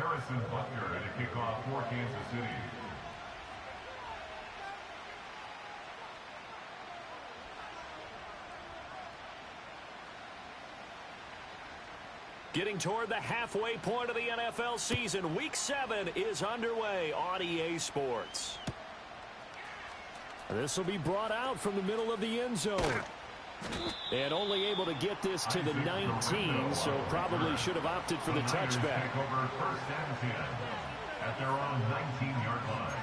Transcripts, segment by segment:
Harrison Butker at a kickoff for Kansas City. Getting toward the halfway point of the NFL season, Week 7 is underway on EA Sports. This will be brought out from the middle of the end zone. And only able to get this to the 19, so probably should have opted for the touchback. Over first and 10 at their own 19-yard line.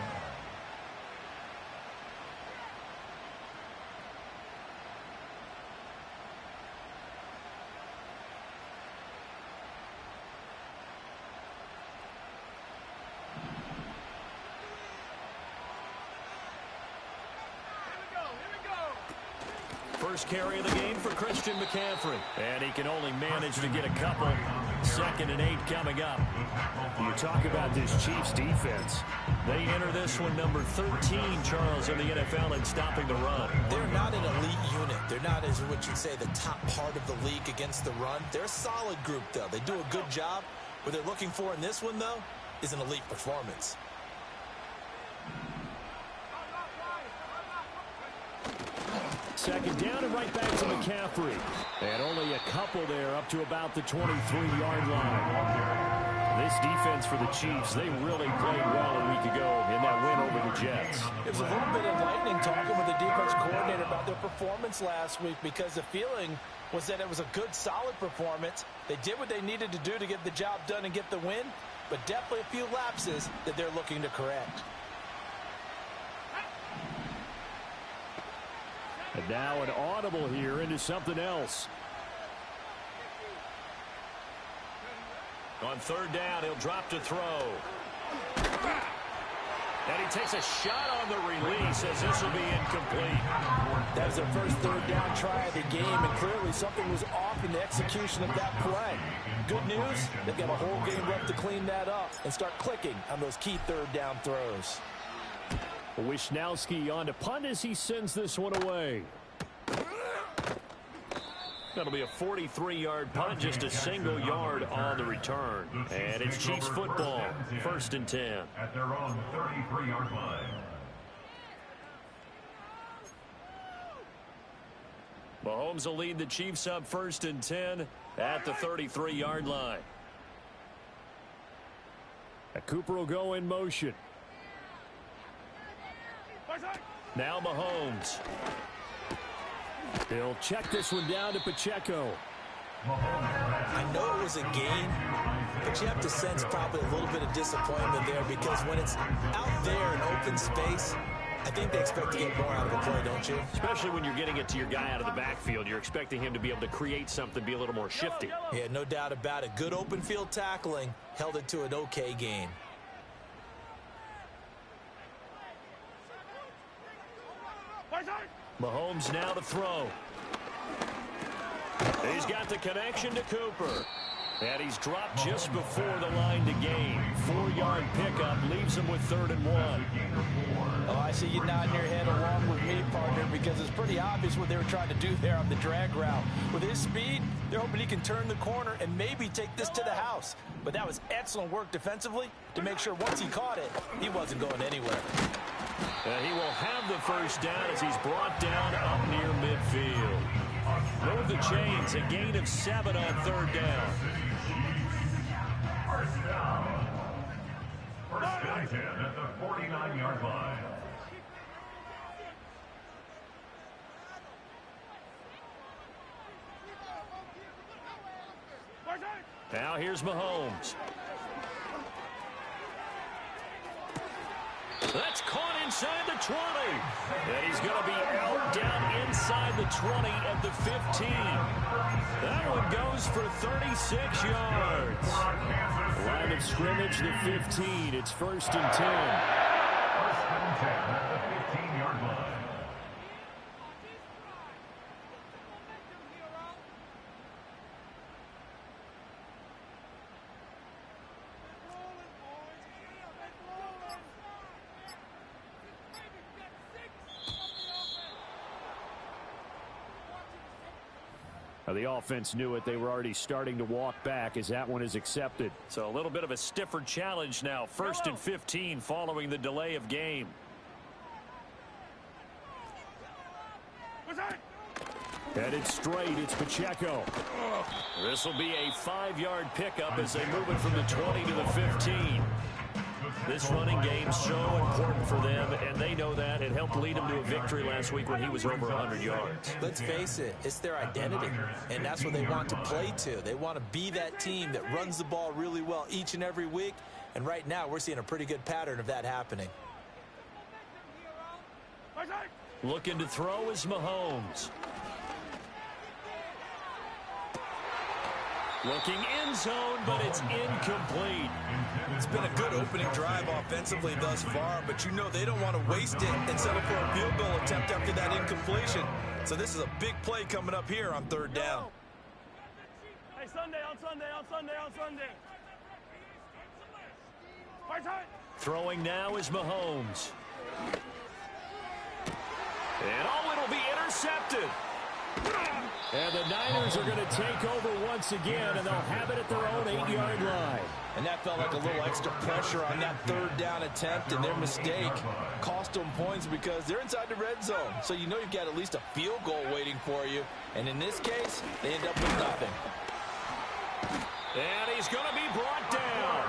First carry of the game for Christian McCaffrey. And he can only manage to get a couple. 2nd and 8 coming up. You talk about this Chiefs defense. They enter this one number 13, Charles, in the NFL in stopping the run. They're not an elite unit. They're not, as what you'd say, the top part of the league against the run. They're a solid group, though. They do a good job. What they're looking for in this one, though, is an elite performance. Second down and right back to McCaffrey. And only a couple there up to about the 23-yard line. This defense for the Chiefs, they really played well a week ago in that win over the Jets. It was a little bit enlightening talking with the defense coordinator about their performance last week because the feeling was that it was a good, solid performance. They did what they needed to do to get the job done and get the win, but definitely a few lapses that they're looking to correct. And now an audible here into something else. On 3rd down, he'll drop to throw. And he takes a shot on the release as this will be incomplete. That was their first 3rd down try of the game, and clearly something was off in the execution of that play. Good news, they've got a whole game left to clean that up and start clicking on those key 3rd down throws. Wisnowski on to punt as he sends this one away. That'll be a 43-yard punt, just a single yard on the return. And it's Chiefs football, 1st and 10. At their own 33-yard line. Mahomes will lead the Chiefs up 1st and 10 at the 33-yard line. Cooper will go in motion. Now Mahomes. They'll check this one down to Pacheco. I know it was a gain, but you have to sense probably a little bit of disappointment there because when it's out there in open space, I think they expect to get more out of the play, don't you? Especially when you're getting it to your guy out of the backfield. You're expecting him to be able to create something, be a little more shifty. Yeah, no doubt about it. Good open field tackling held it to an okay gain. Mahomes now to throw. He's got the connection to Cooper. And he's dropped just before the line to gain. 4-yard pickup leaves him with 3rd and 1. Oh, I see you nodding your head along with me, partner, because it's pretty obvious what they were trying to do there on the drag route. With his speed, they're hoping he can turn the corner and maybe take this to the house. But that was excellent work defensively to make sure once he caught it, he wasn't going anywhere. He will have the first down as he's brought down up near midfield. Move the chains, a gain of 7 on 3rd down. First and 10 at the 49-yard line. Now here's Mahomes. That's caught inside the 20. And he's going to be out down inside the 20 at the 15. That one goes for 36 yards. Line of scrimmage, the 15. It's 1st and 10. 1st and 10 at the 15-yard line. The offense knew it. They were already starting to walk back as that one is accepted. So a little bit of a stiffer challenge now. 1st and 15 following the delay of game. Headed straight, it's Pacheco. This will be a 5-yard pickup as they move it from the 20 to the 15. This running game so important for them, and they know that. It helped lead them to a victory last week when he was over 100 yards. Let's face it, it's their identity, and that's what they want to play to. They want to be that team that runs the ball really well each and every week, and right now we're seeing a pretty good pattern of that happening. Looking to throw is Mahomes. Looking end zone, but it's incomplete. It's been a good opening drive offensively thus far, but you know they don't want to waste it and settle for a field goal attempt after that incompletion. So this is a big play coming up here on 3rd down. Hey, Sunday. Throwing now is Mahomes. And it'll be intercepted. And the Niners are going to take over once again, and they'll have it at their own 8-yard line. And that felt like a little extra pressure on that 3rd down attempt, and their mistake cost them points because they're inside the red zone. So you know you've got at least a field goal waiting for you. And in this case, they end up with nothing. And he's going to be brought down.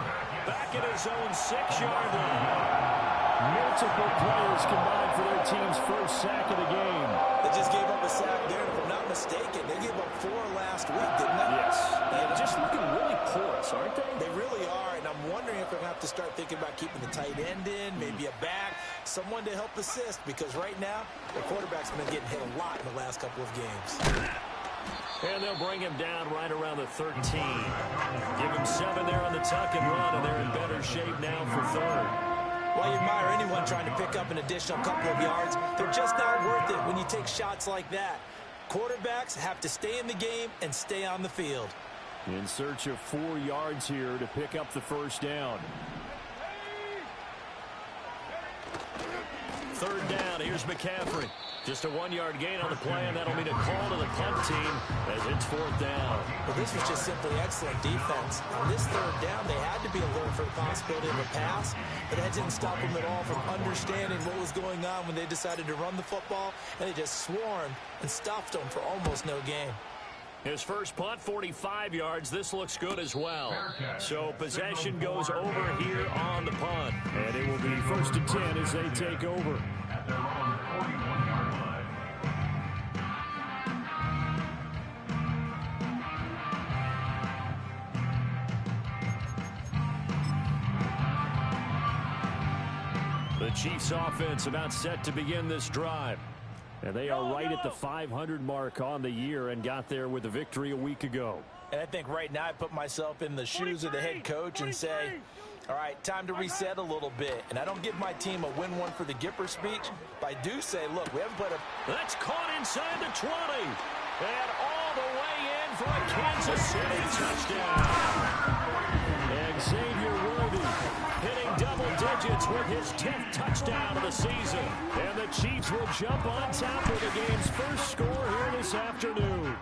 Back at his own 6-yard line. Multiple players combined for their team's first sack of the game. They just gave up a sack there, and if I'm not mistaken, they gave up 4 last week, didn't they? Yes. They're just looking really porous, aren't they? They really are, and I'm wondering if they're going to have to start thinking about keeping the tight end in, maybe a back, someone to help assist, because right now, the quarterback's been getting hit a lot in the last couple of games. And they'll bring him down right around the 13. Give him 7 there on the tuck and run, and they're in better shape now for 3rd. While you admire anyone trying to pick up an additional couple of yards, they're just not worth it when you take shots like that. Quarterbacks have to stay in the game and stay on the field. In search of 4 yards here to pick up the 1st down. 3rd down, here's McCaffrey. Just a 1-yard gain on the play, and that'll mean a call to the punt team as it's 4th down. Well, this was just simply excellent defense. On this 3rd down, they had to be alert for the possibility of a pass, but that didn't stop them at all from understanding what was going on when they decided to run the football, and they just swarmed and stopped them for almost no gain. His first punt, 45 yards. This looks good as well. So possession goes over here on the punt. And it will be 1st and 10 as they take over. At their own 41-yard line. The Chiefs offense about set to begin this drive. And they are right at the 500 mark on the year and got there with a victory a week ago. And I think right now I put myself in the shoes of the head coach and say, all right, time to reset a little bit. And I don't give my team a win one for the Gipper speech, but I do say, look, we haven't played a... That's caught inside the 20. And all the way in for a Kansas City touchdown. And Xavier Worthy hitting double digits with his 10th touchdown of the season. And the Chiefs will jump on top of the game's first score here this afternoon.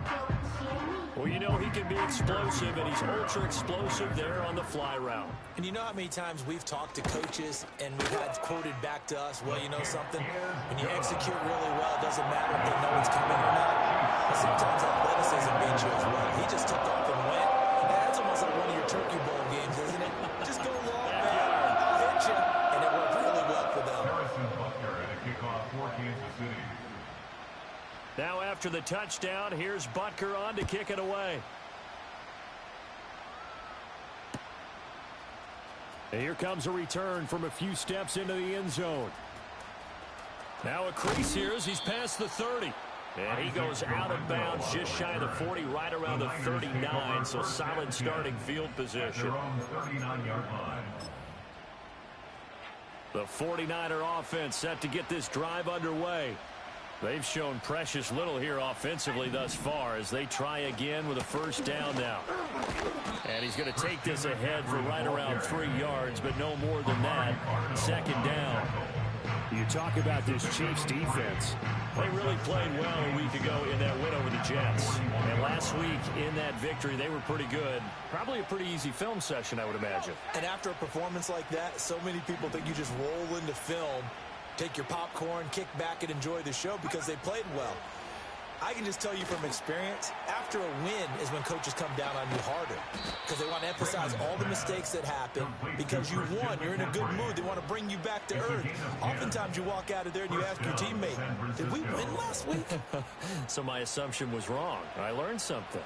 Well, you know he can be explosive, and he's ultra explosive there on the fly route. And you know how many times we've talked to coaches and we've had quoted back to us, well, you know something? When you execute really well, it doesn't matter if they know it's coming or not. But sometimes athleticism beats you as well. He just took off and went. That's almost like one of your Turkey Bowl games, isn't it? Just go long, man. I'll hit you. And it worked really well for them. Harrison Butker at a kickoff for Kansas City. Now after the touchdown, here's Butker on to kick it away. And here comes a return from a few steps into the end zone. Now a crease here as he's past the 30. And he goes out of bounds just shy of the 40, right around the 39. So solid starting field position. The 49er offense set to get this drive underway. They've shown precious little here offensively thus far as they try again with a first down now. And he's going to take this ahead for right around 3 yards, but no more than that. Second down. The talk about this Chiefs defense. They really played well a week ago in that win over the Jets. And last week in that victory, they were pretty good. Probably a pretty easy film session, I would imagine. And after a performance like that, so many people think you just roll into film, take your popcorn, kick back, and enjoy the show because they played well. I can just tell you from experience, after a win is when coaches come down on you harder because they want to emphasize all the mistakes that happen. Because you won, you're in a good mood. They want to bring you back to earth. Oftentimes you walk out of there and you ask your teammate, did we win last week? So my assumption was wrong. I learned something.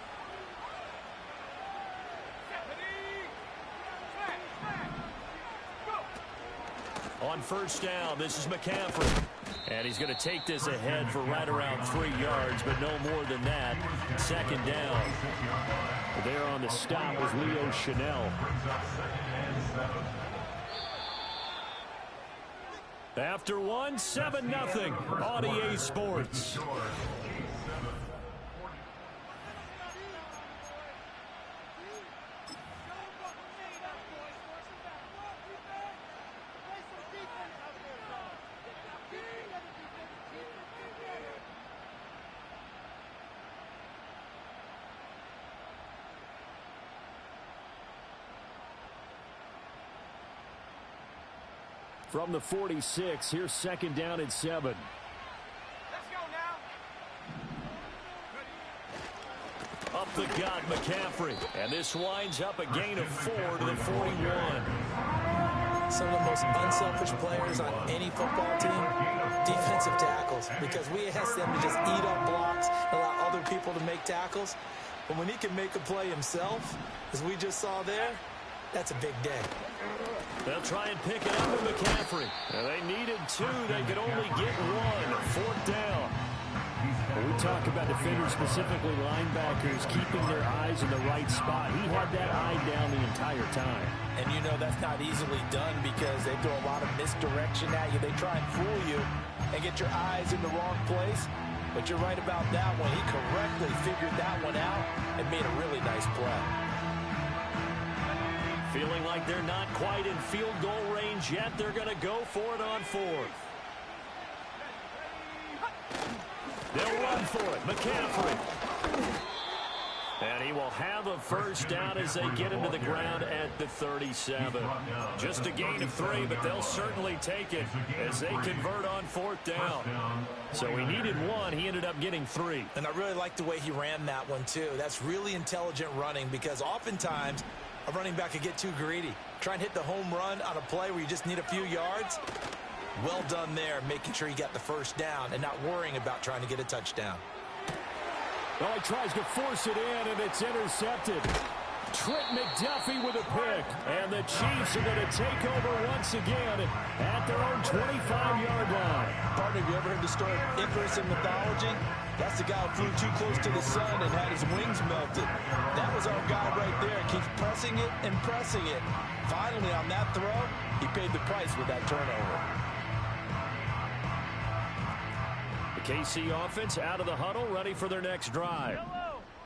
On first down, this is McCaffrey. And he's going to take this ahead for right around 3 yards, but no more than that. Second down. There on the stop was Leo Chanel. After one, 7-0 on EA Sports. From the 46, here's second down and 7. Let's go now. Up the gut, McCaffrey. And this winds up a gain of 4 to the 41. Some of the most unselfish players on any football team, defensive tackles, because we ask them to just eat up blocks and allow other people to make tackles. But when he can make a play himself, as we just saw there, that's a big day. They'll try and pick it up with McCaffrey. Now, they needed 2. They could only get 1. Fourth down. When we talk about defenders, specifically linebackers, keeping their eyes in the right spot, he had that eye down the entire time. And you know that's not easily done because they throw a lot of misdirection at you. They try and fool you and get your eyes in the wrong place. But you're right about that one. He correctly figured that one out and made a really nice play. Feeling like they're not quite in field goal range yet. They're going to go for it on 4th. They'll run for it. McCaffrey. And he will have a first down as they get into the ground at the 37. Just a gain of 3, but they'll certainly take it as they convert on 4th down. So he needed 1. He ended up getting 3. And I really like the way he ran that one, too. That's really intelligent running because oftentimes a running back could get too greedy. Try and hit the home run on a play where you just need a few yards. Well done there, making sure he got the first down and not worrying about trying to get a touchdown. Well, he tries to force it in, and it's intercepted. Trent McDuffie with a pick. And the Chiefs are going to take over once again at their own 25-yard line. Partner, have you ever heard the story of Icarus in mythology? That's the guy who flew too close to the sun and had his wings melted. That was our guy right there. Keeps pressing it and pressing it. Finally, on that throw, he paid the price with that turnover. The KC offense out of the huddle, ready for their next drive.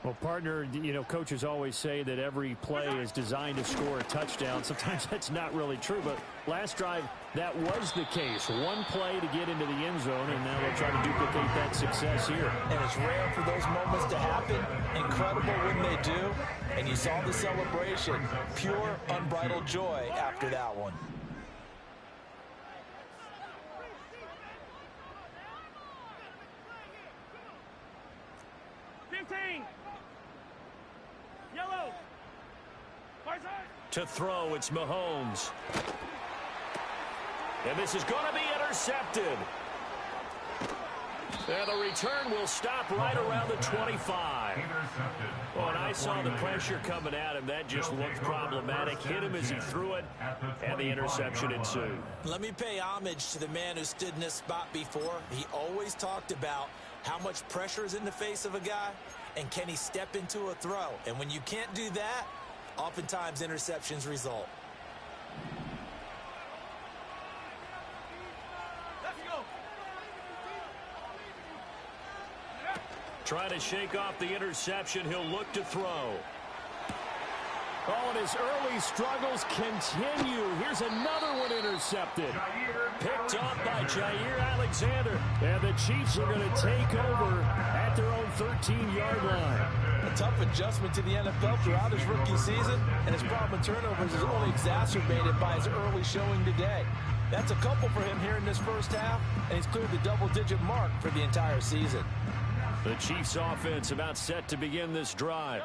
Well, partner, you know, coaches always say that every play is designed to score a touchdown. Sometimes that's not really true, but last drive, that was the case. One play to get into the end zone, and now they'll try to duplicate that success here. And it's rare for those moments to happen. Incredible when they do. And you saw the celebration. Pure, unbridled joy after that one. Yellow. To throw, it's Mahomes. And this is going to be intercepted. And the return will stop right around the 25. Well, and I saw the pressure coming at him. That just looked problematic. Hit him as he threw it, and the interception ensued. Let me pay homage to the man who stood in this spot before. He always talked about how much pressure is in the face of a guy, and can he step into a throw. And when you can't do that, oftentimes interceptions result. Trying to shake off the interception. He'll look to throw. Oh, and his early struggles continue. Here's another one intercepted. Picked up by Jair Alexander. And the Chiefs are going to take over at their own 13-yard line. A tough adjustment to the NFL throughout his rookie season, and his problem with turnovers is only exacerbated by his early showing today. That's a couple for him here in this first half, and he's cleared the double-digit mark for the entire season. The Chiefs offense about set to begin this drive.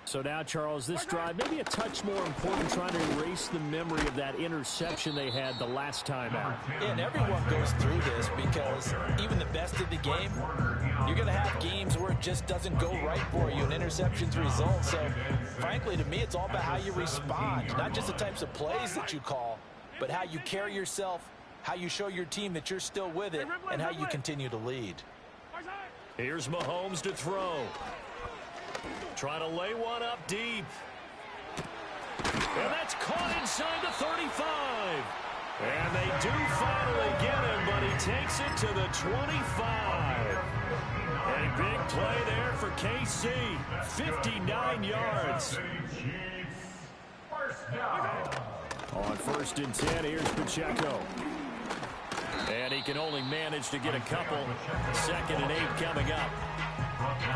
So now, Charles, this drive maybe a touch more important, trying to erase the memory of that interception they had the last time out. Yeah, and everyone goes through this because even the best of the game, you're going to have games where it just doesn't go right for you and interceptions result. So, frankly, to me, it's all about how you respond, not just the types of plays that you call, but how you carry yourself, how you show your team that you're still with it, and how you continue to lead. Here's Mahomes to throw. Trying to lay one up deep. And that's caught inside the 35. And they do finally get him, but he takes it to the 25. A big play there for KC. 59 yards. On 1st and 10, here's Pacheco. And he can only manage to get a couple. 2nd and 8 coming up.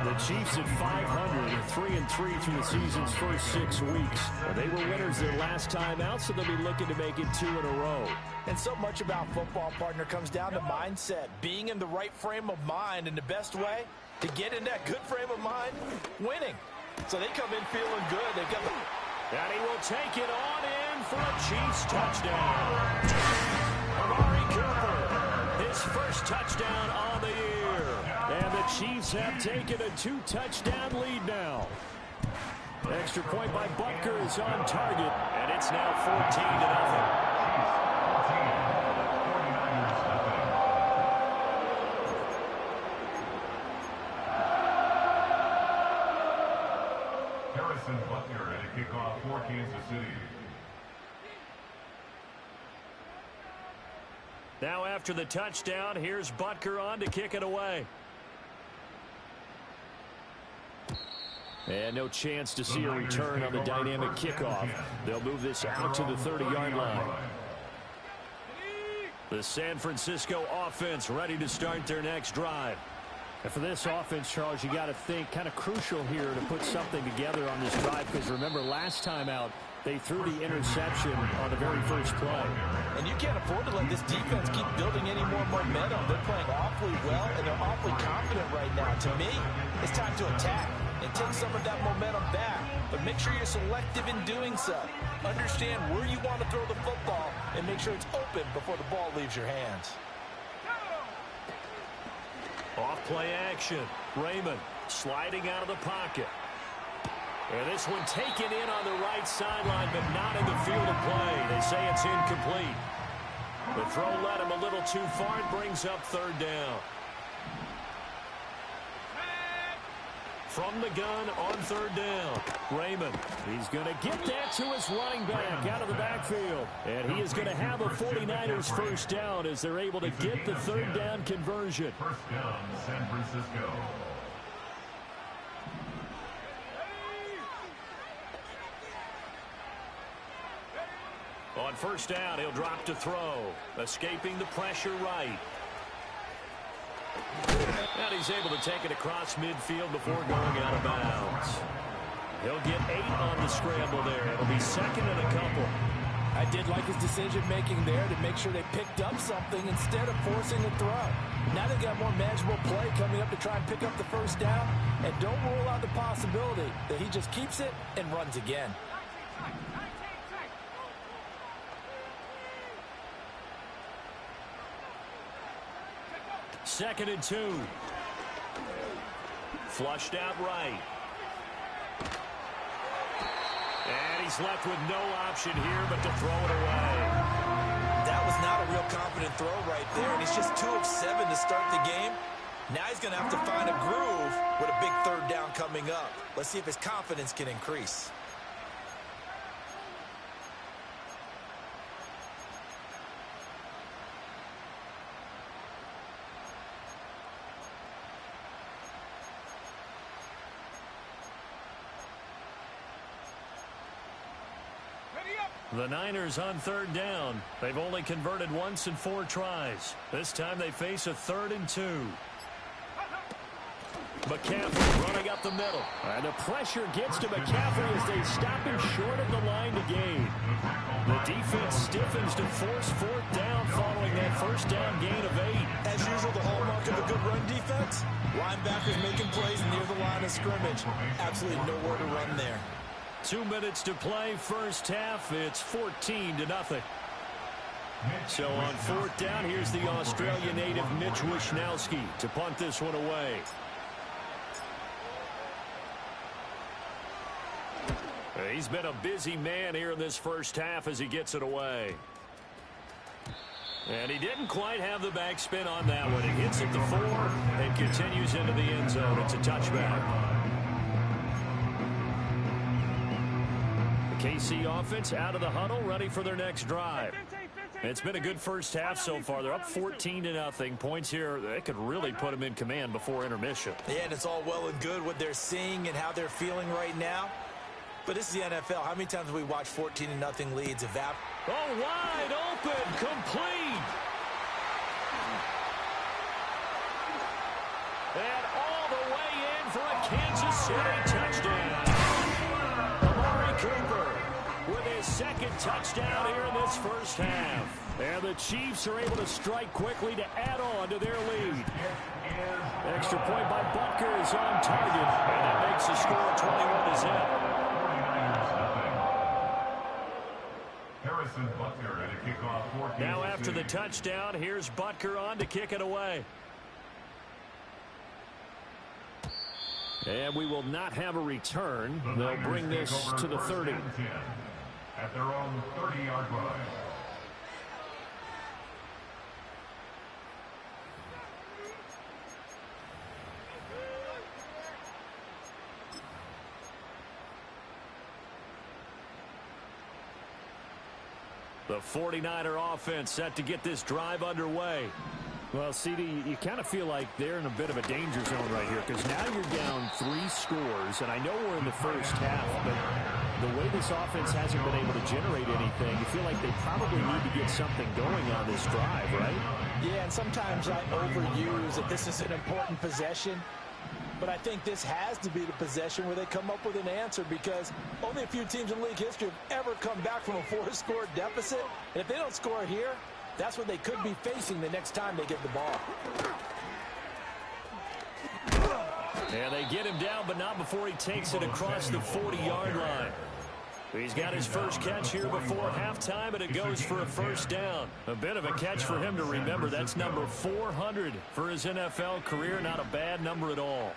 The Chiefs at 500, 3-3 through the season's first 6 weeks. They were winners their last time out, so they'll be looking to make it 2 in a row. And so much about football, partner, comes down to mindset, being in the right frame of mind, and the best way to get in that good frame of mind, winning. So they come in feeling good. They've got and he will take it on in for a Chiefs touchdown. Amari Cooper, his first touchdown on the year. And the Chiefs have taken a 2-touchdown lead now. Extra point by Butker is on target, and it's now 14-0. Harrison Butker at a kickoff for Kansas City. Now after the touchdown, here's Butker on to kick it away. And no chance to see a return on the dynamic kickoff. They'll move this out to the 30-yard line. The San Francisco offense ready to start their next drive. And for this offense, Charles, you got to think kind of crucial here to put something together on this drive, because remember last time out, they threw the interception on the very first play. And you can't afford to let this defense keep building any more momentum. They're playing awfully well, and they're awfully confident right now. To me, it's time to attack and take some of that momentum back. But make sure you're selective in doing so. Understand where you want to throw the football and make sure it's open before the ball leaves your hands. Off play action. Raymond sliding out of the pocket. And this one taken in on the right sideline, but not in the field of play. They say it's incomplete. The throw led him a little too far. It brings up 3rd down. From the gun on 3rd down. Raymond, he's going to get that to his running back out of the backfield. And he is going to have a 49ers first down as they're able to get the 3rd down conversion. First down, San Francisco. On 1st down, he'll drop to throw. Escaping the pressure right. And he's able to take it across midfield before going out of bounds. He'll get 8 on the scramble there. It'll be 2nd and a couple. I did like his decision-making there to make sure they picked up something instead of forcing a throw. Now they've got more manageable play coming up to try and pick up the 1st down. And don't rule out the possibility that he just keeps it and runs again. Second and 2. Flushed out right. And he's left with no option here but to throw it away. That was not a real confident throw right there, and he's just 2 of 7 to start the game. Now he's going to have to find a groove with a big 3rd down coming up. Let's see if his confidence can increase. The Niners on third down. They've only converted once in 4 tries. This time they face a 3rd and 2. McCaffrey running up the middle. And the pressure gets to McCaffrey as they stop him short of the line to gain. The defense stiffens to force 4th down following that first down gain of 8. As usual, the hallmark of a good run defense, linebackers making plays near the line of scrimmage. Absolutely nowhere to run there. 2 minutes to play, first half. It's 14-0. So on 4th down, here's the Australian native Mitch Wishnowsky to punt this one away. He's been a busy man here in this first half as he gets it away. And he didn't quite have the backspin on that one. He hits it to 4 and continues into the end zone. It's a touchback. The KC offense out of the huddle, ready for their next drive. It's been a good first half so far. They're up 14-0. Points here, they could really put them in command before intermission. Yeah, and it's all well and good what they're seeing and how they're feeling right now. But this is the NFL. How many times have we watched 14-0 leads evaporate? Oh, wide open, complete. And all the way in for a Kansas City touchdown. Amari Cooper with his 2nd touchdown here in this first half. And the Chiefs are able to strike quickly to add on to their lead. Extra point by Butker is on target. And that makes the score 21-0. Now after the touchdown, here's Butker on to kick it away. And we will not have a return. They'll bring this to the 30. At their own 30-yard line. The 49er offense set to get this drive underway. Well, CD, you kind of feel like they're in a bit of a danger zone right here because now you're down 3 scores, and I know we're in the first half, but the way this offense hasn't been able to generate anything, you feel like they probably need to get something going on this drive, right? Yeah, and sometimes I overuse that this is an important possession. But I think this has to be the possession where they come up with an answer because only a few teams in league history have ever come back from a 4-score deficit. And if they don't score here, that's what they could be facing the next time they get the ball. And they get him down, but not before he takes it across the 40-yard line. He's got his first catch here before halftime, and it goes for a first down. A bit of a catch for him to remember. That's number 400 for his NFL career. Not a bad number at all.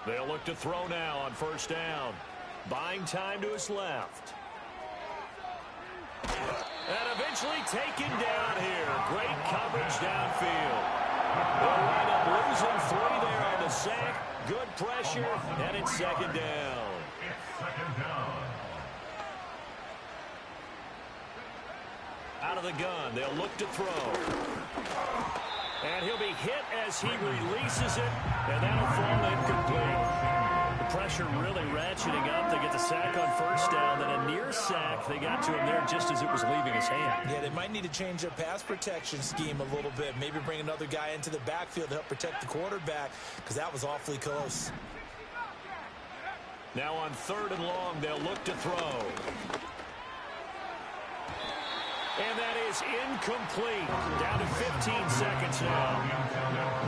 They'll look to throw now on first down. Buying time to his left. And eventually taken down here. Great coverage downfield. They'll wind up losing 3 there on the sack. Good pressure, and it's 2nd down. It's 2nd down. Out of the gun, they'll look to throw. And he'll be hit as he releases it, and that'll fall incomplete. The pressure really ratcheting up. They get the sack on first down, then a near sack. They got to him there just as it was leaving his hand. Yeah, they might need to change their pass protection scheme a little bit. Maybe bring another guy into the backfield to help protect the quarterback, because that was awfully close. Now on 3rd and long, they'll look to throw. And that is incomplete. Down to 15 seconds now.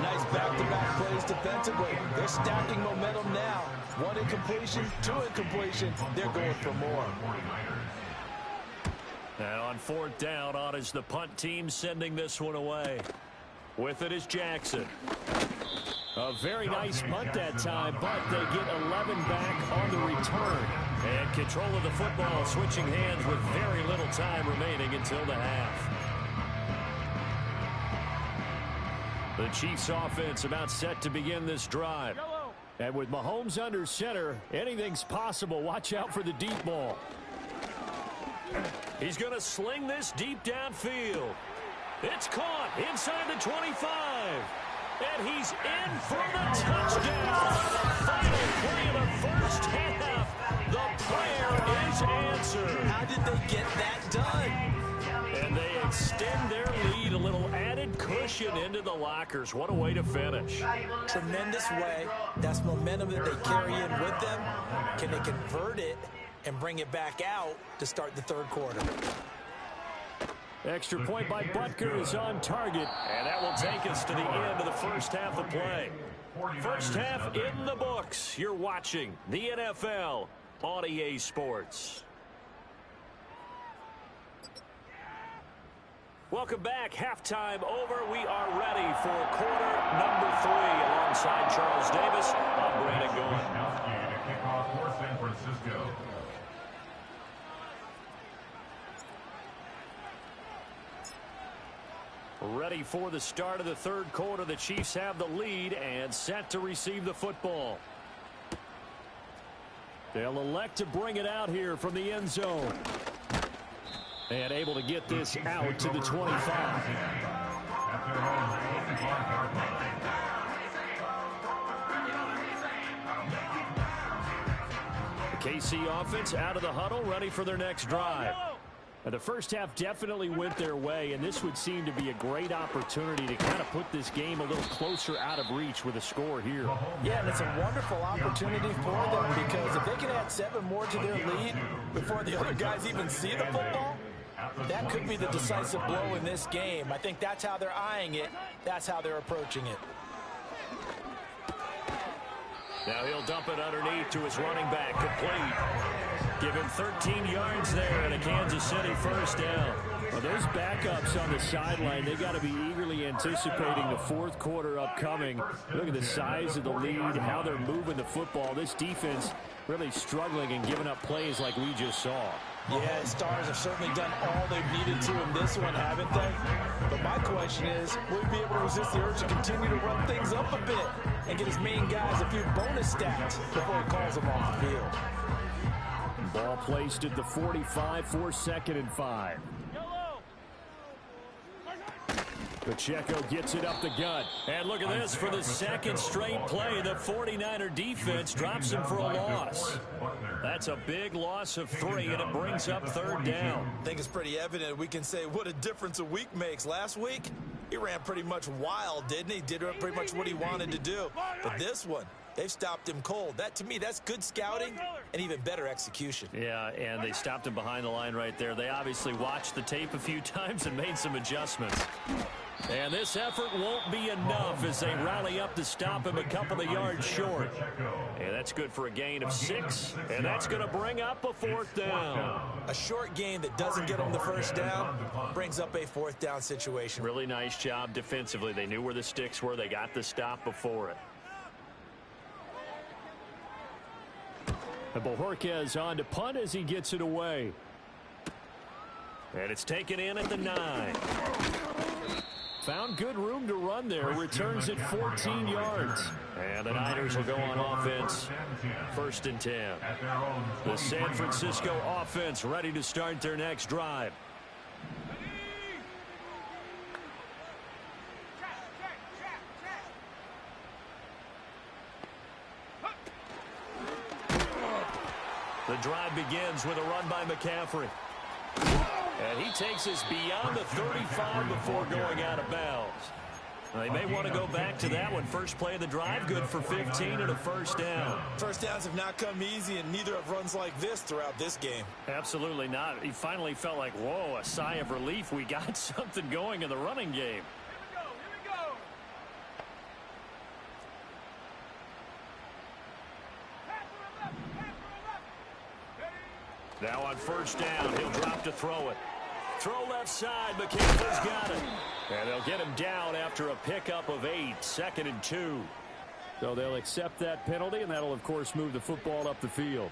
Nice back-to-back plays defensively. They're stacking momentum now. 1 incompletion, 2 incompletion. They're going for more. And on 4th down, on is the punt team sending this one away. With it is Jackson. A very nice punt that time, but they get 11 back on the return. And control of the football switching hands with very little time remaining until the half. The Chiefs offense about set to begin this drive. And with Mahomes under center, anything's possible. Watch out for the deep ball. He's going to sling this deep downfield. It's caught inside the 25. And he's in for the touchdown. Final play of the first half. The prayer is answered. How did they get that done? And they extend their lead, a little added cushion into the lockers. What a way to finish. Tremendous way. That's momentum that they carry in with them. Can they convert it and bring it back out to start the third quarter? Extra point by Butker is on target, and that will take us to the end of the first half of play. First half in the books. You're watching the NFL on EA Sports. Welcome back. Halftime over. We are ready for quarter number 3. Alongside Charles Davis, I'm Brandon Goin. To kick off for San Francisco. Ready for the start of the third quarter. The Chiefs have the lead and set to receive the football. They'll elect to bring it out here from the end zone. And able to get this out to the 25. The KC offense out of the huddle, ready for their next drive. And the first half definitely went their way, and this would seem to be a great opportunity to kind of put this game a little closer out of reach with a score here. Yeah, and it's a wonderful opportunity for them because if they can add 7 more to their lead before the other guys even see the football, that could be the decisive blow in this game. I think that's how they're eyeing it. That's how they're approaching it. Now he'll dump it underneath to his running back, complete. Give him 13 yards there and a Kansas City first down. Well, those backups on the sideline, they got to be eagerly anticipating the fourth quarter upcoming. Look at the size of the lead, how they're moving the football. This defense really struggling and giving up plays like we just saw. Yeah, Stars have certainly done all they've needed to in this one, haven't they? But my question is, will he be able to resist the urge to continue to run things up a bit and get his main guys a few bonus stats before he calls them off the field? Ball placed at the 45 for 2nd and 5. Pacheco gets it up the gut. And look at this, for the second straight play, the 49er defense drops him for a loss. That's a big loss of 3, and it brings up 3rd down. I think it's pretty evident we can say what a difference a week makes. Last week, he ran pretty much wild, didn't he? Did pretty much what he wanted to do. But this one, they've stopped him cold. That, to me, that's good scouting and even better execution. Yeah, and they stopped him behind the line right there. They obviously watched the tape a few times and made some adjustments. And this effort won't be enough as they rally up to stop him a couple of yards short. And that's good for a gain of 6, and that's going to bring up a 4th down. A short gain that doesn't get them the first down brings up a 4th down situation. Really nice job defensively. They knew where the sticks were. They got the stop before it. And Bojorquez on to punt as he gets it away. And it's taken in at the 9. Found good room to run there. Returns it 14 yards. And the Niners will go on offense. 1st and 10. The San Francisco offense ready to start their next drive. The drive begins with a run by McCaffrey. And he takes us beyond the 35 before going out of bounds. They may want to go back to that one. First play of the drive, good for 15 and a 1st down. First downs have not come easy, and neither have runs like this throughout this game. Absolutely not. He finally felt like, whoa, a sigh of relief. We got something going in the running game. Now on 1st down, he'll drop to throw it. Throw left side, McCaffrey's got it. And they'll get him down after a pickup of 8, 2nd and 2. So they'll accept that penalty, and that'll, of course, move the football up the field.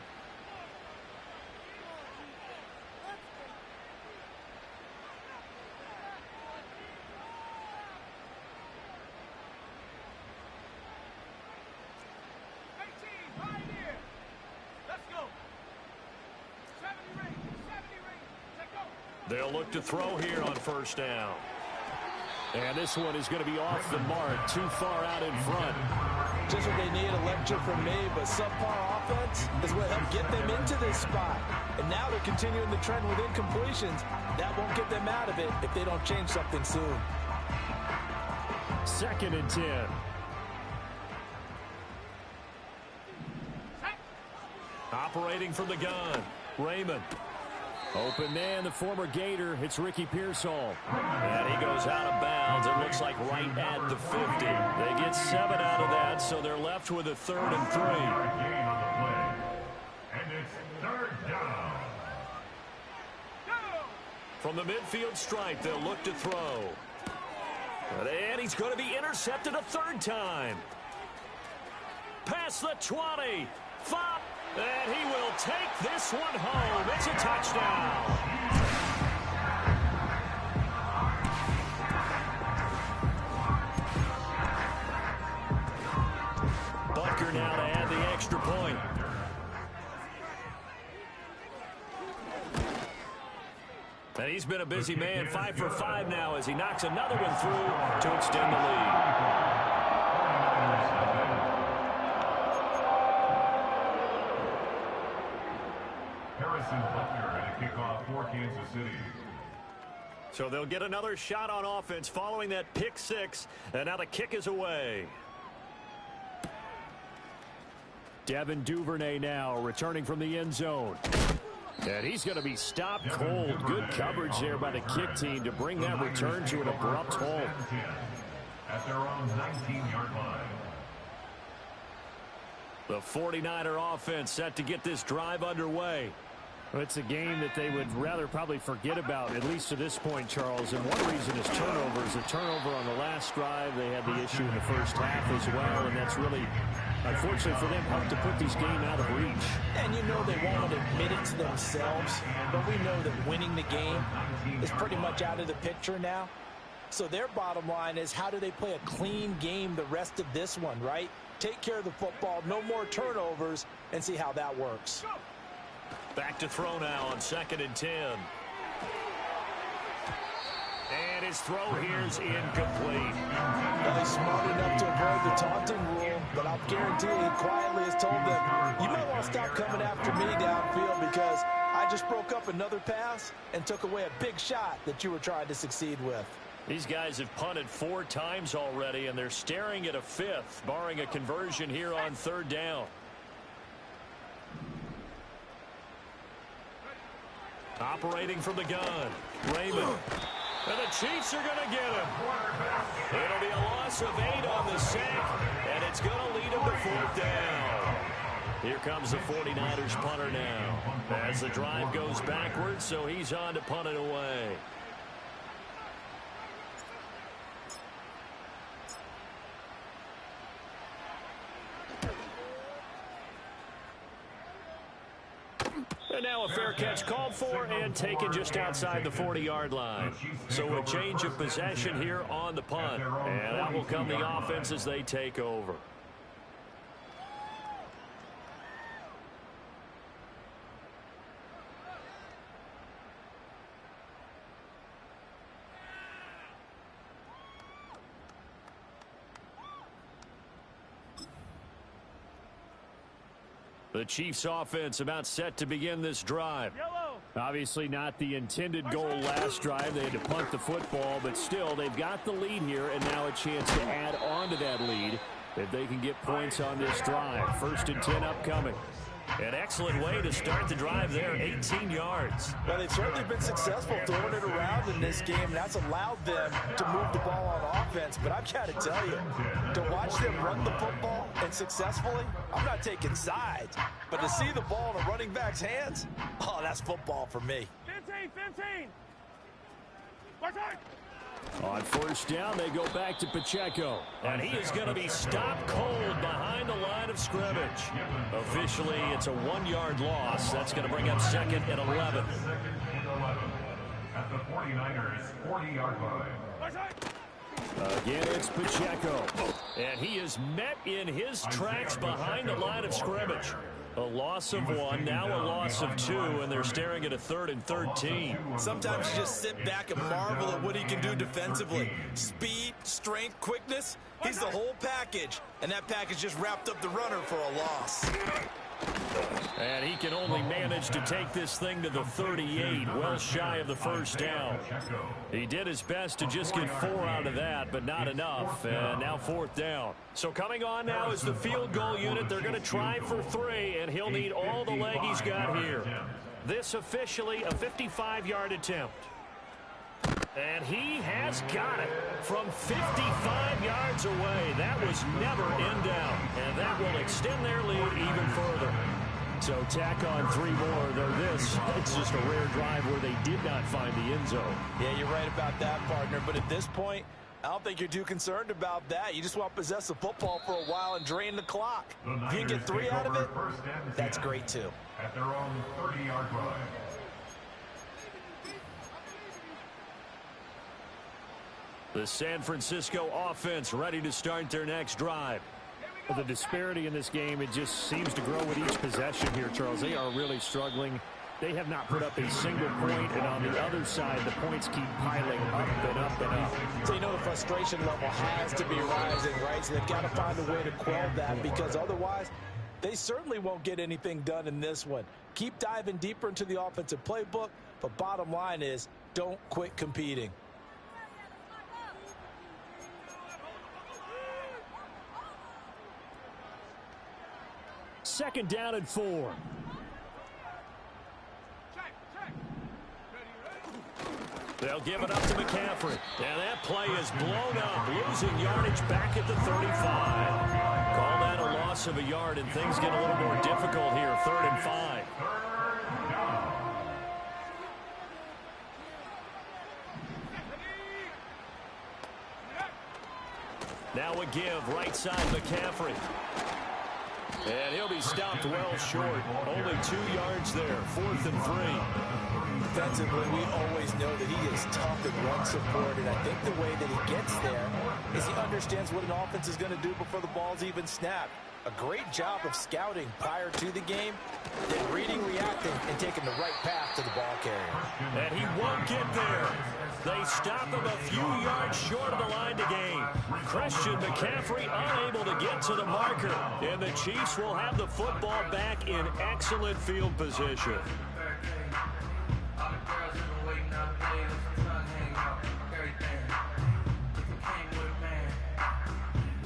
They'll look to throw here on 1st down. And this one is going to be off the mark, too far out in front. Just what they need, a lecture from me, but subpar offense is what helped get them into this spot. And now they're continuing the trend with incompletions. That won't get them out of it if they don't change something soon. 2nd and 10. Operating from the gun, Raymond. Open man, the former Gator. It's Ricky Pearsall. And he goes out of bounds. It looks like right at the 50. They get 7 out of that, so they're left with a 3rd and 3. And it's 3rd down. From the midfield stripe, they'll look to throw. And he's going to be intercepted a 3rd time. Past the 20. 5. And he will take this one home. It's a touchdown. Butker now to add the extra point. And he's been a busy man, 5 for 5 now as he knocks another one through to extend the lead. Harrison Butker and a kickoff for Kansas City. So they'll get another shot on offense following that pick 6, and now the kick is away. Devin Duvernay now returning from the end zone. And he's going to be stopped cold. Good coverage there by the kick team to bring that return to an abrupt halt. At their own 19-yard line. The 49er offense set to get this drive underway. Well, it's a game that they would rather probably forget about, at least to this point, Charles. And one reason is turnovers. A turnover on the last drive. They had the issue in the first half as well, and that's really, unfortunately for them, helped to put this game out of reach. And you know they won't admit it to themselves, but we know that winning the game is pretty much out of the picture now. So their bottom line is, how do they play a clean game the rest of this one, right? Take care of the football, no more turnovers, and see how that works. Back to throw now on 2nd and 10. And his throw here's incomplete. Well, he's smart enough to avoid the taunting rule, but I'll guarantee he quietly has told them, you might want to stop coming after me downfield because I just broke up another pass and took away a big shot that you were trying to succeed with. These guys have punted 4 times already, and they're staring at a 5th, barring a conversion here on 3rd down. Operating from the gun, Raymond. And the Chiefs are going to get him. It'll be a loss of 8 on the sack, and it's going to lead them to 4th down. Here comes the 49ers punter now. As the drive goes backwards, so he's on to punt it away. And now a fair catch called for and taken just outside the 40-yard line. So a change of possession here on the punt. And out will come the offense as they take over. The Chiefs offense about set to begin this drive. Obviously not the intended goal last drive. They had to punt the football, but still they've got the lead here, and now a chance to add on to that lead if they can get points on this drive. 1st and 10 upcoming. An excellent way to start the drive there, 18 yards. Well, they've certainly been successful throwing it around in this game, and that's allowed them to move the ball on offense. But I've got to tell you, to watch them run the football and successfully, I'm not taking sides. But to see the ball in a running back's hands, oh, that's football for me. 15. Watch out! On 1st down, they go back to Pacheco. And he is going to be stopped cold behind the line of scrimmage. Officially, it's a 1-yard loss. That's going to bring up 2nd and 11. At the 49ers 40-yard line. Again, it's Pacheco. And he is met in his tracks behind the line of scrimmage. A loss of 1, now a loss of 2, and they're staring at a 3rd and 13. Sometimes you just sit back and marvel at what he can do defensively. Speed, strength, quickness, he's the whole package. And that package just wrapped up the runner for a loss. And he can only manage to take this thing to the 38, well shy of the first down. He did his best to just get 4 out of that, but not enough. And now 4th down. So coming on now is the field goal unit. They're going to try for 3, and he'll need all the leg he's got here. This officially a 55-yard attempt. And he has got it from 55 yards away. That was never in doubt. And that will extend their lead even further. So tack on 3 more, though it's just a rare drive where they did not find the end zone. Yeah, you're right about that, partner. But at this point, I don't think you're too concerned about that. You just want to possess the football for a while and drain the clock. If you can get 3 out of it, that's great too. At their own 30-yard line. The San Francisco offense ready to start their next drive. The disparity in this game, it just seems to grow with each possession here, Charles. They are really struggling. They have not put up a single point, and on the other side, the points keep piling up and up and up. So you know the frustration level has to be rising, right? So they've got to find a way to quell that, because otherwise they certainly won't get anything done in this one. Keep diving deeper into the offensive playbook, but bottom line is don't quit competing. Second down and 4. They'll give it up to McCaffrey. And that play is blown up, losing yardage back at the 35. Call that a loss of a yard, and things get a little more difficult here. 3rd and 5. Now a give, right side McCaffrey. And he'll be stopped well short. Only 2 yards there. 4th and 3. Defensively, we always know that he is tough and run support, and I think the way that he gets there is he understands what an offense is going to do before the ball's even snapped. A great job of scouting prior to the game, then reading, reacting, and taking the right path to the ball carrier. And he won't get there. They stop him a few yards short of the line to gain. Christian McCaffrey unable to get to the marker. And the Chiefs will have the football back in excellent field position.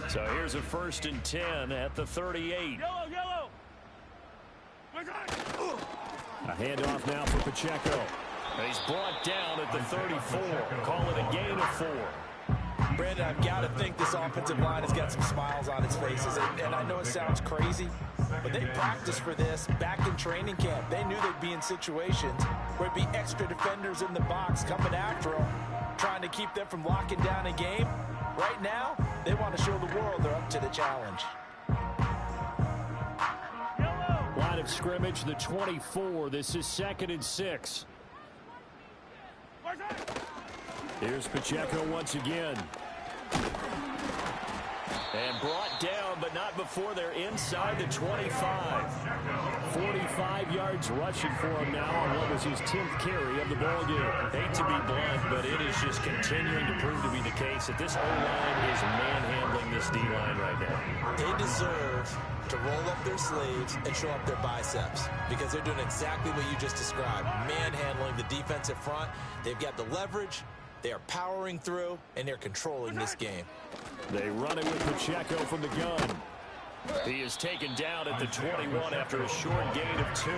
So here's a 1st and 10 at the 38. Yellow. A handoff now for Pacheco. He's brought down at the 34. Call it a gain of 4. Brandon, I've got to think this offensive line has got some smiles on its faces. And I know it sounds crazy, but they practiced for this back in training camp. They knew they'd be in situations where it'd be extra defenders in the box coming after them, trying to keep them from locking down a game. Right now, they want to show the world they're up to the challenge. Line of scrimmage, the 24. This is 2nd and 6. Here's Pacheco once again. And brought down, but not before they're inside the 25. 45 yards rushing for him now on what was his 10th carry of the ballgame. Hate to be blunt, but it is just continuing to prove to be the case that this O-line is manhandling this D-line right now. They deserve to roll up their sleeves and show up their biceps, because they're doing exactly what you just described, manhandling the defensive front. They've got the leverage, they are powering through, and they're controlling this game. They run it with Pacheco from the gun. He is taken down at the 21 after a short gain of 2.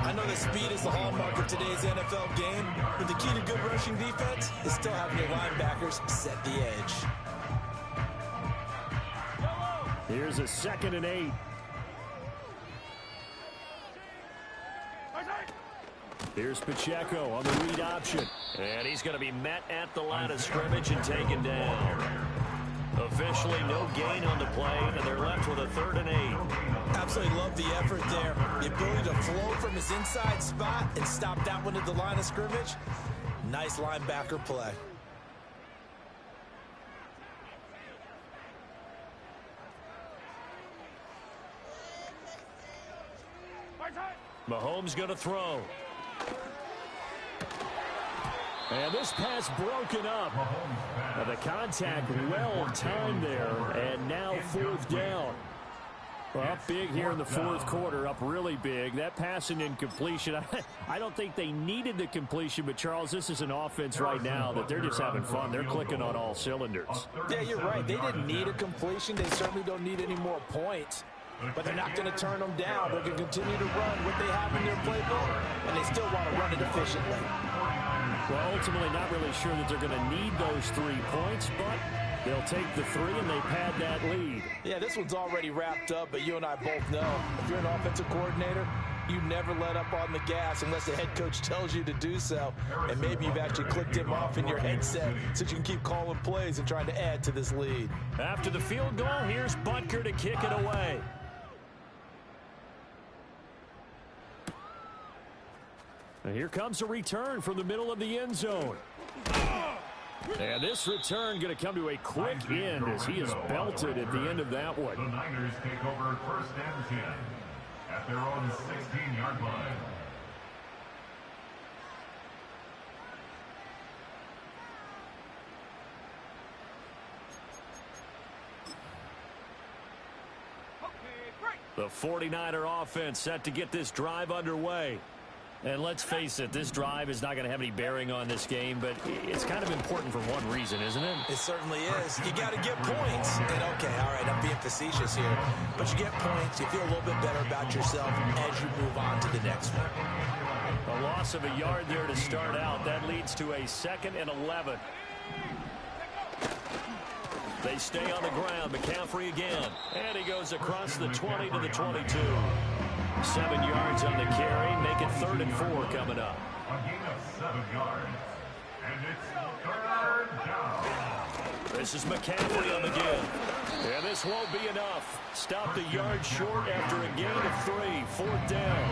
I know that speed is the hallmark of today's NFL game, but the key to good rushing defense is still having your linebackers set the edge. Here's a 2nd and 8. Here's Pacheco on the read option. And he's going to be met at the line of scrimmage and taken down. Officially no gain on the play, and they're left with a 3rd and 8. Absolutely love the effort there. The ability to flow from his inside spot and stop that one at the line of scrimmage. Nice linebacker play. Mahomes going to throw. And this pass broken up. The contact well timed there, and now 4th down. Well, up big here in the 4th quarter, up really big. That pass and incompletion, I don't think they needed the completion, but, Charles, this is an offense right now that they're just having fun. They're clicking on all cylinders. Yeah, you're right. They didn't need a completion. They certainly don't need any more points. But they're not going to turn them down. They're going to continue to run what they have in their playbook, and they still want to run it efficiently. Well, ultimately not really sure that they're going to need those 3 points, but they'll take the 3 and they pad that lead. Yeah, this one's already wrapped up, but you and I both know if you're an offensive coordinator, you never let up on the gas unless the head coach tells you to do so. And maybe you've actually clicked him off in your headset so you can keep calling plays and trying to add to this lead. After the field goal, here's Butker to kick it away. And here comes a return from the middle of the end zone. And this return going to come to a quick end as he is belted at the end of that one. The Niners take over 1st and 10 at their own 16-yard line. The 49er offense set to get this drive underway. And let's face it, this drive is not going to have any bearing on this game, but it's kind of important for one reason, isn't it? It certainly is. You got to get points. And, okay, all right, I'm being facetious here. But you get points, you feel a little bit better about yourself as you move on to the next one. A loss of a yard there to start out. That leads to a 2nd and 11. They stay on the ground. McCaffrey again. And he goes across the 20 to the 22. 7 yards on the carry. Make it 3rd and 4 coming up. A gain of 7 yards. And it's 3rd down. This is McCaffrey on the give. And this won't be enough. Stop the yard short after a gain of 3. 4th down.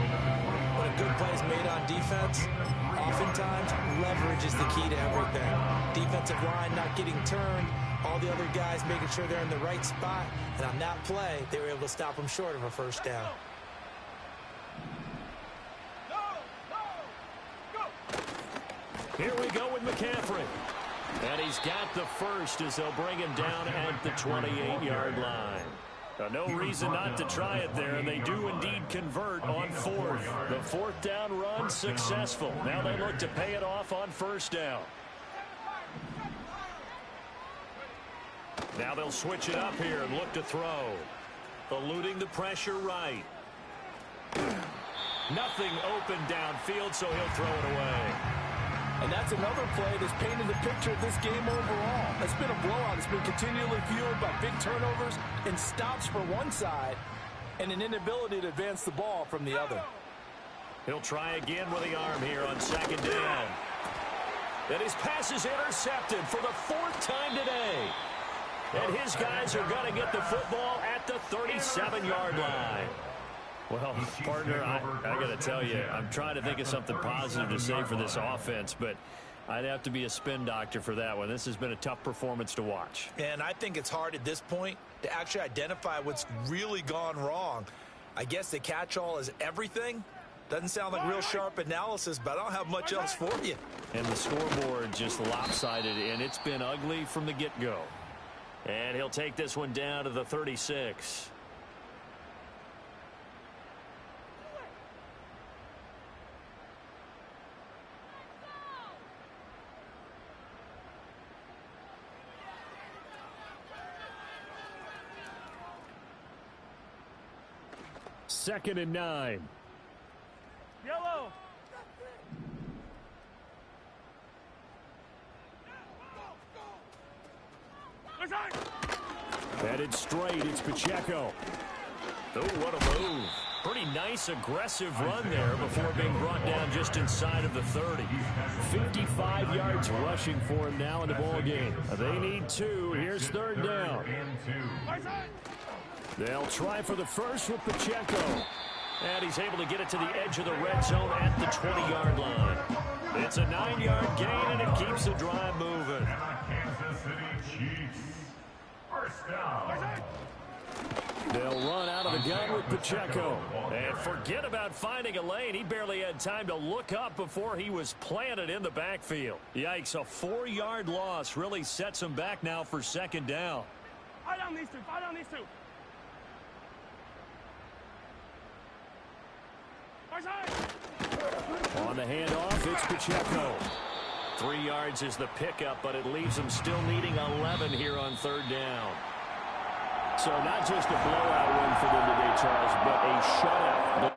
When a good play is made on defense, oftentimes leverage is the key to everything. Defensive line not getting turned. All the other guys making sure they're in the right spot. And on that play, they were able to stop them short of a 1st down. Here we go with McCaffrey. And he's got the first as they'll bring him down at the 28-yard line. No reason not to try it there, and they do indeed convert on 4th. The 4th down run successful. Now they look to pay it off on 1st down. Now they'll switch it up here and look to throw. Eluding the pressure right. Nothing open downfield, so he'll throw it away. And that's another play that's painted the picture of this game overall. It's been a blowout. It's been continually fueled by big turnovers and stops for one side and an inability to advance the ball from the other. He'll try again with the arm here on 2nd down. And his pass is intercepted for the 4th time today. And his guys are going to get the football at the 37-yard line. Well, partner, I got to tell you, I'm trying to think of something positive to say for this offense, but I'd have to be a spin doctor for that one. This has been a tough performance to watch. And I think it's hard at this point to actually identify what's really gone wrong. I guess the catch-all is everything. Doesn't sound like real sharp analysis, but I don't have much else for you. And the scoreboard just lopsided, and it's been ugly from the get-go. And he'll take this one down to the 36. Second and 9. Yellow. Headed straight, it's Pacheco. Oh, what a move. Pretty nice, aggressive run there before being brought down just inside of the 30. 55 yards rushing for him now in the ball game. They need 2. Here's 3rd down. They'll try for the first with Pacheco. And he's able to get it to the edge of the red zone at the 20-yard line. It's a 9-yard gain, and it keeps the drive moving. And the Kansas City Chiefs. 1st down. They'll run out of the gun with Pacheco. And forget about finding a lane. He barely had time to look up before he was planted in the backfield. Yikes, a 4-yard loss really sets him back now for second down. Fight on these two. Fight on these two. On the handoff, it's Pacheco. 3 yards is the pickup, but it leaves him still needing 11 here on third down. So not just a blowout win for them today, Charles, but a shutout.